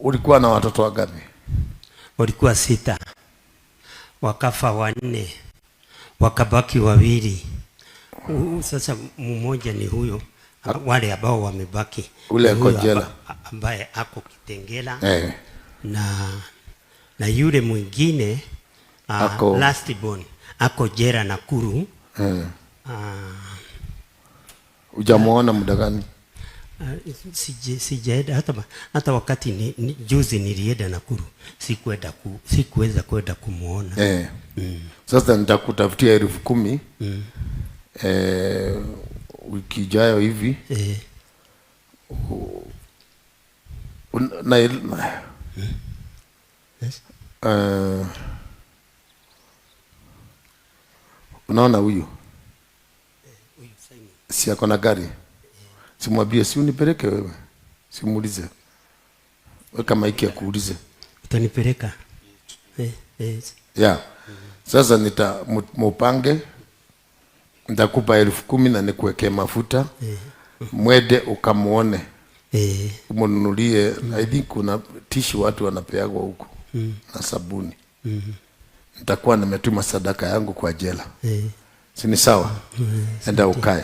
Ulikuwa na watoto wangapi? Walikuwa 6. Wakafa 4. Wakabaki 2. Sasa mmoja ni huyo, wale ambao wamebaki. Ule ako jela. Ambaye ako Kitengela. Na yule mwingine last born ako jela Nakuru. Hujamuona muda gani? Sijaenda hata wakati juzi nilienda Nakuru, sikuweza kwenda kumuona. Sasa nitakutafutia 10,000 wiki ijayo hivi. Unaona huyu si ako na gari? Simwambie, si unipeleke wewe, simuulize, weka maiki ya kuulize. Utanipeleka? Sasa mupange, nitakupa 10,000 na nikuwekee mafuta. Mwende ukamuone, umununulie. I think kuna tishu watu wanapeagwa huko na sabuni. Nitakuwa nimetuma sadaka yangu kwa jela. Si ni sawa? Enda ukae.